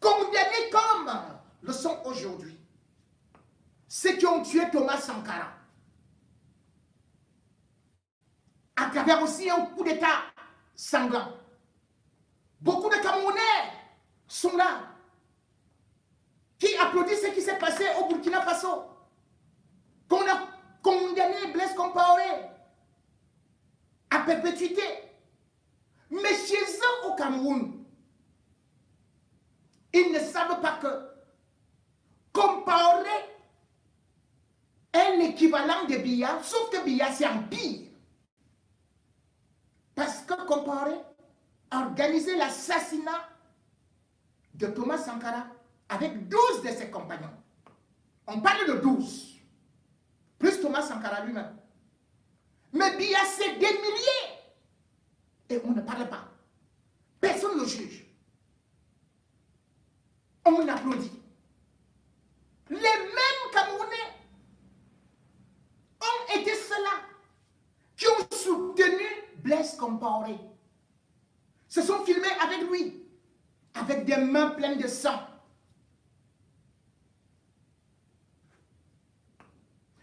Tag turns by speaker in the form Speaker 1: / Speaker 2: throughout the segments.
Speaker 1: condamnés comme le sont aujourd'hui ceux qui ont tué Thomas Sankara, à travers aussi un coup d'État sanglant. Beaucoup de Camerounais sont là, qui applaudissent ce qui s'est passé au Burkina Faso, qu'on a condamné Blaise Compaoré à perpétuité. Mais chez eux au Cameroun, ils ne savent pas que Compaoré est l'équivalent de Biya, sauf que Biya c'est en pire. Parce que Compaoré a organisé l'assassinat de Thomas Sankara avec 12 de ses compagnons. On parle de 12, plus Thomas Sankara lui-même. Mais Biya c'est des milliers. Et on ne parle pas. Personne ne le juge. On applaudit. Les mêmes Camerounais ont été ceux-là qui ont soutenu Blaise Compaoré. Se sont filmés avec lui, avec des mains pleines de sang.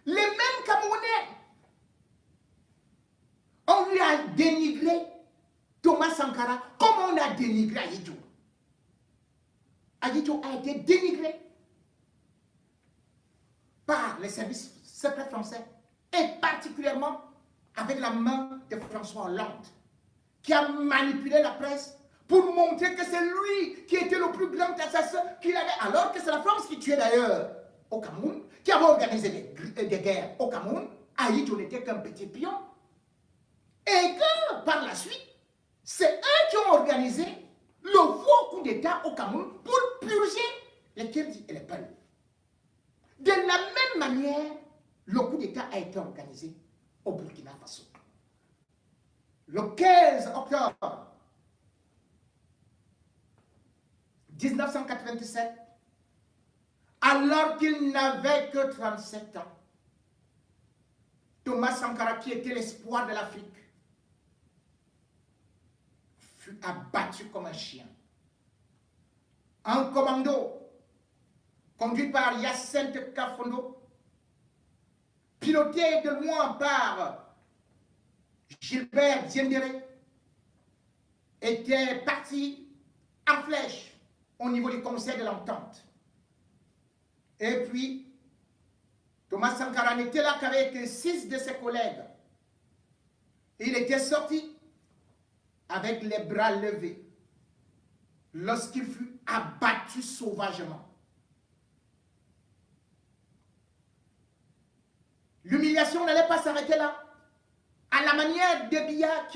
Speaker 1: Les mêmes Camerounais, on lui a dénigré Thomas Sankara comme on a dénigré Ahidjo. Ahidjo a été dénigré par les services secrets français et particulièrement avec la main de François Hollande qui a manipulé la presse pour montrer que c'est lui qui était le plus grand assassin qu'il avait, alors que c'est la France qui tuait d'ailleurs au Cameroun, qui avait organisé des guerres au Cameroun. Ahidjo n'était qu'un petit pion. Et que par la suite, c'est eux qui ont organisé le faux coup d'État au Cameroun pour purger les Kirdi et les Peul. De la même manière, le coup d'État a été organisé au Burkina Faso. Le 15 octobre 1997, alors qu'il n'avait que 37 ans, Thomas Sankara, qui était l'espoir de l'Afrique, fut abattu comme un chien. Un commando conduit par Hyacinthe Kafondo, piloté de loin par Gilbert Diendéré, était parti en flèche au niveau du Conseil de l'Entente. Et puis, Thomas Sankara n'était là qu'avec 6 de ses collègues. Il était sorti avec les bras levés lorsqu'il fut abattu sauvagement. L'humiliation n'allait pas s'arrêter là. À la manière de Biya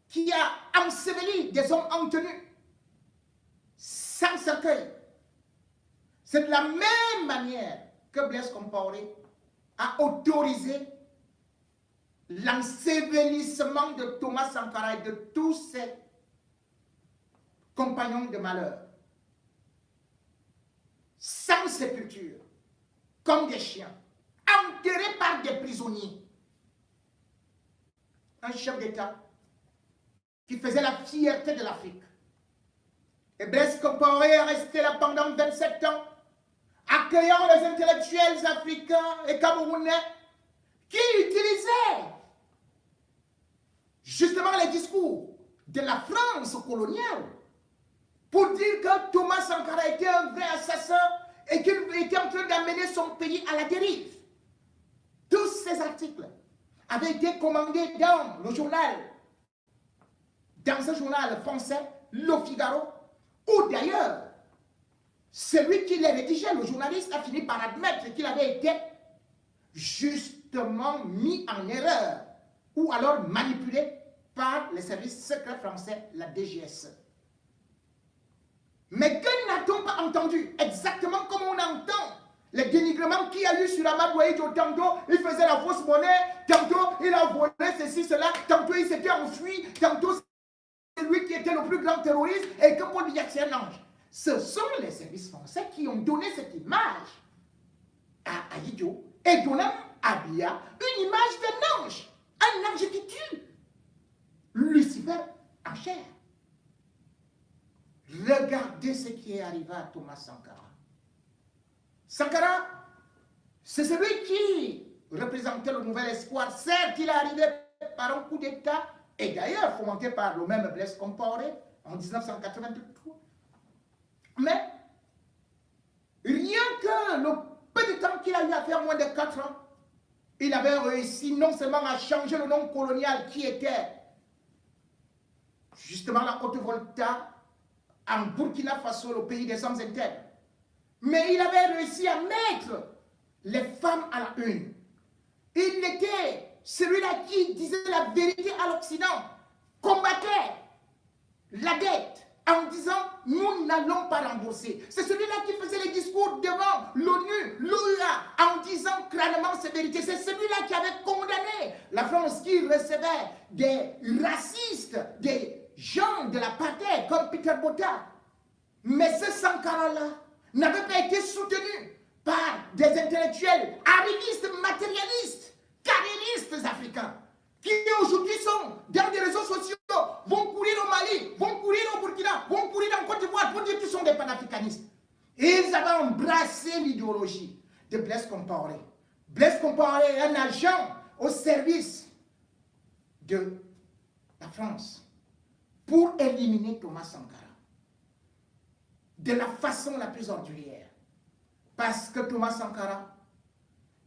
Speaker 1: qui a enseveli des hommes en tenue, sans cercueil. C'est de la même manière que Blaise Compaoré a autorisé l'ensevelissement de Thomas Sankara et de tous ses compagnons de malheur, sans sépulture, comme des chiens, enterrés par des prisonniers. Un chef d'État qui faisait la fierté de l'Afrique. Et Blaise Compaoré est resté là pendant 27 ans, accueillant les intellectuels africains et camerounais qui utilisaient justement les discours de la France coloniale pour dire que Thomas Sankara était un vrai assassin et qu'il était en train d'amener son pays à la dérive. Tous ces articles avaient été commandés dans le journal, dans un journal français, Le Figaro, où d'ailleurs, celui qui les rédigeait, le journaliste, a fini par admettre qu'il avait été justement mis en erreur ou alors manipulé par les services secrets français, la DGSE. Mais que n'a-t-on pas entendu? Exactement comme on entend les dénigrements qu'il y a eu sur Amadou Ahidjo. Tantôt, il faisait la fausse monnaie, tantôt, il a volé ceci, cela, tantôt, il s'était enfui, tantôt, c'est lui qui était le plus grand terroriste et que Paul Biya, c'est un ange. Ce sont les services français qui ont donné cette image à Ahidjo et donnant à Biya une image d'un ange. Un ange qui tue. Lucifer en chair. Regardez ce qui est arrivé à Thomas Sankara. Sankara, c'est celui qui représentait le nouvel espoir. Certes, il est arrivé par un coup d'État, et d'ailleurs fomenté par le même Blaise Compaoré en 1983. Mais rien que le peu de temps qu'il a eu à faire, moins de 4 ans, il avait réussi non seulement à changer le nom colonial qui était justement la Haute-Volta en Burkina Faso, le pays des hommes intègres, mais il avait réussi à mettre les femmes à la une. Il était celui-là qui disait la vérité à l'Occident, combattait la dette en disant nous n'allons pas rembourser. C'est celui-là qui faisait les discours devant l'ONU, l'OUA, en disant clairement ces vérités. C'est celui-là qui avait condamné la France, qui recevait des racistes, des gens de l'apartheid comme Peter Botha. Mais ce Sankara-là n'avait pas été soutenu par des intellectuels arrivistes, matérialistes, carriéristes africains, qui aujourd'hui sont dans des réseaux sociaux, vont courir au Mali, vont courir au Burkina, vont courir en Côte d'Ivoire pour dire qu'ils sont des panafricanistes. Et ils avaient embrassé l'idéologie de Blaise Compaoré. Blaise Compaoré est un agent au service de la France pour éliminer Thomas Sankara de la façon la plus ordinaire. Parce que Thomas Sankara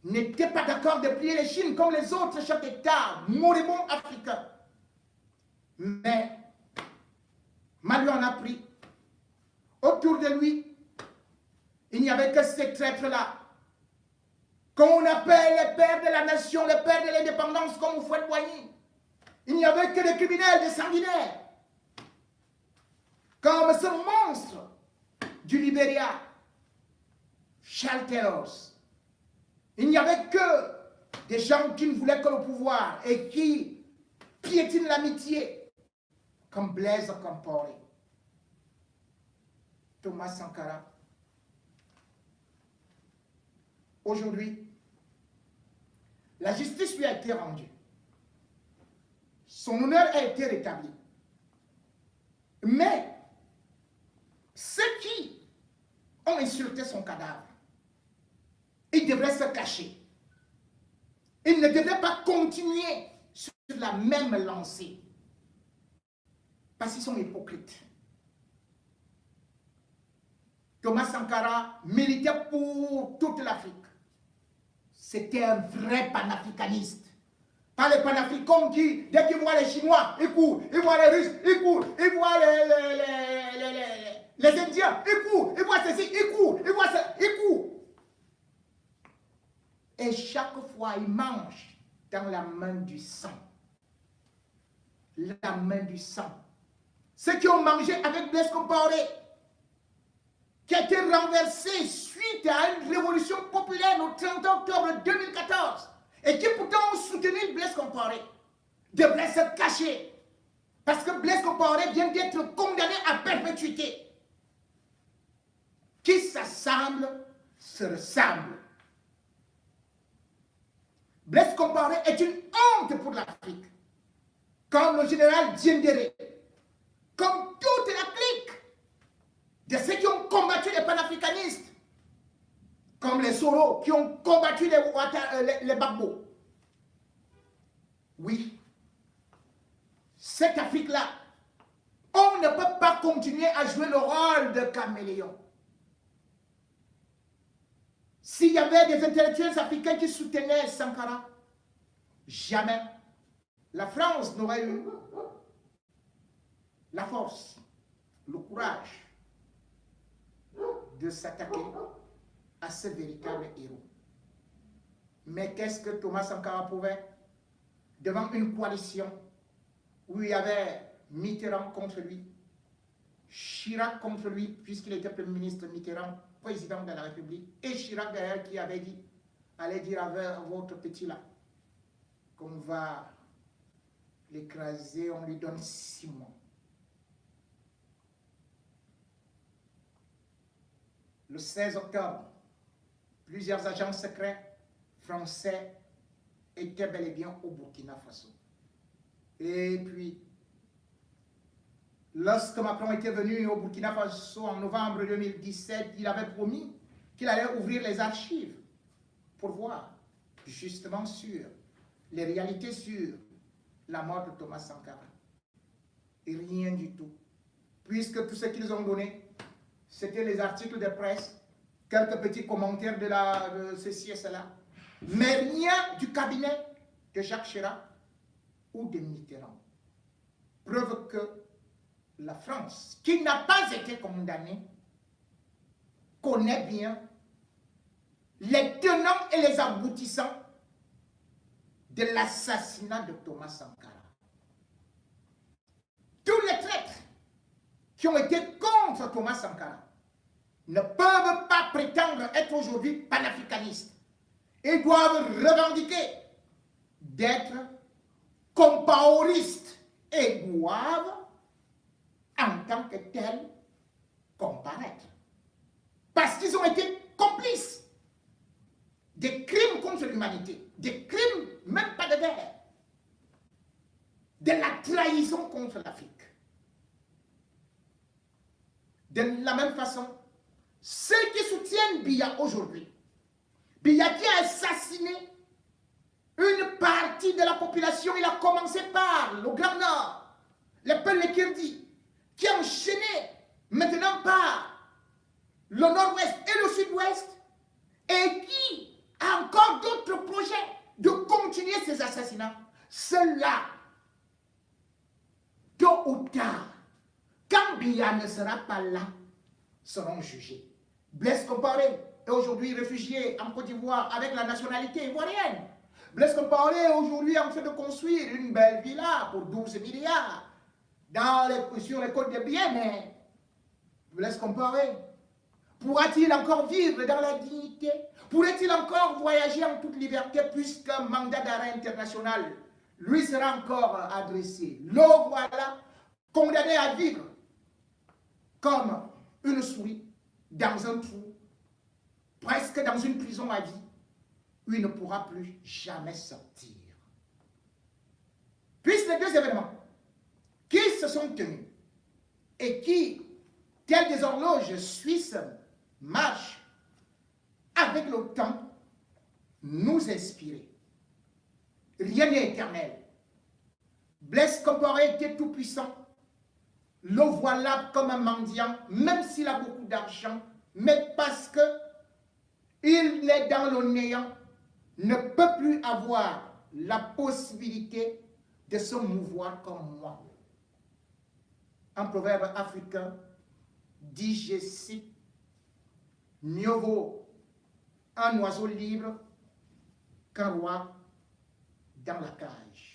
Speaker 1: n'était pas d'accord de plier les chines comme les autres chefs d'État moribonds africains. Mais Mali en a pris. Autour de lui, il n'y avait que ces traîtres-là, qu'on appelle les pères de la nation, les pères de l'indépendance, comme Houphouët-Boigny. Il n'y avait que des criminels, des sanguinaires, comme ce monstre du Libéria, Charles Taylor. Il n'y avait que des gens qui ne voulaient que le pouvoir et qui piétinent l'amitié, comme Blaise Compaoré. Thomas Sankara. Aujourd'hui, la justice lui a été rendue. Son honneur a été rétabli. Mais ceux qui ont insulté son cadavre, ils devraient se cacher. Ils ne devraient pas continuer sur la même lancée. Parce qu'ils sont hypocrites. Thomas Sankara militait pour toute l'Afrique. C'était un vrai panafricaniste. Pas les panafricains qui, dès qu'ils voient les Chinois, ils courent. Ils voient les Russes, ils courent. Ils voient les Indiens, ils courent. Ils voient ceci, ils courent. Ils voient ça, ils courent. Et chaque fois, ils mangent dans la main du sang. La main du sang. Ceux qui ont mangé avec Blaise Compaoré, qui a été renversé suite à une révolution populaire le 30 octobre 2014, et qui pourtant ont soutenu Blaise Compaoré, devraient se cacher. Parce que Blaise Compaoré vient d'être condamné à perpétuité. Qui s'assemble, se ressemble. Blaise Compaoré est une honte pour l'Afrique. Comme le général Diendéré, comme toute la clique de ceux qui ont combattu les panafricanistes, comme les Soro qui ont combattu les Gbagbo. Oui, cette Afrique-là, on ne peut pas continuer à jouer le rôle de caméléon. S'il y avait des intellectuels africains qui soutenaient Sankara, jamais la France n'aurait eu la force, le courage de s'attaquer à ce véritable héros. Mais qu'est-ce que Thomas Sankara pouvait? Devant une coalition où il y avait Mitterrand contre lui, Chirac contre lui, puisqu'il était Premier ministre, Mitterrand, président de la République, et Chirac derrière qui avait dit, allez dire à votre petit là, qu'on va l'écraser, on lui donne 6 mois. Le 16 octobre, plusieurs agents secrets français étaient bel et bien au Burkina Faso. Et puis, Lorsque Macron était venu au Burkina Faso en novembre 2017, il avait promis qu'il allait ouvrir les archives pour voir justement sur les réalités sur la mort de Thomas Sankara. Et rien du tout. Puisque tout ce qu'ils ont donné, c'était les articles de presse, quelques petits commentaires de ceci et cela, mais rien du cabinet de Jacques Chirac ou de Mitterrand. Preuve que la France, qui n'a pas été condamnée, connaît bien les tenants et les aboutissants de l'assassinat de Thomas Sankara. Tous les traîtres qui ont été contre Thomas Sankara ne peuvent pas prétendre être aujourd'hui panafricanistes. Ils doivent revendiquer d'être compaoristes et doivent, en tant que tels, comparaître. Parce qu'ils ont été complices des crimes contre l'humanité, des crimes, même pas de guerre, de la trahison contre l'Afrique. De la même façon, ceux qui soutiennent Biya aujourd'hui, Biya qui a assassiné une partie de la population, il a commencé par le Grand Nord, les Pelekirdi, qui a enchaîné maintenant par le Nord-Ouest et le Sud-Ouest, et qui a encore d'autres projets de continuer ces assassinats. Ceux-là, tôt ou tard, quand Biya ne sera pas là, seront jugés. Blaise Compaoré est aujourd'hui réfugié en Côte d'Ivoire avec la nationalité ivoirienne. Blaise Compaoré est aujourd'hui en train de construire une belle villa pour 12 milliards sur les côtes de Bienne. Blaise Compaoré pourra-t-il encore vivre dans la dignité? Pourrait-il encore voyager en toute liberté puisqu'un mandat d'arrêt international lui sera encore adressé? Le voilà condamné à vivre comme une souris dans un trou, presque dans une prison à vie, où il ne pourra plus jamais sortir. Puisque les deux événements qui se sont tenus et qui, tels des horloges suisses, marchent avec le temps, nous inspirer. Rien n'est éternel. Blaise Compaoré était tout puissant. Le voilà comme un mendiant, même s'il a beaucoup d'argent, mais parce que il est dans le néant, ne peut plus avoir la possibilité de se mouvoir comme moi. Un proverbe africain dit, je cite, mieux vaut un oiseau libre qu'un roi dans la cage.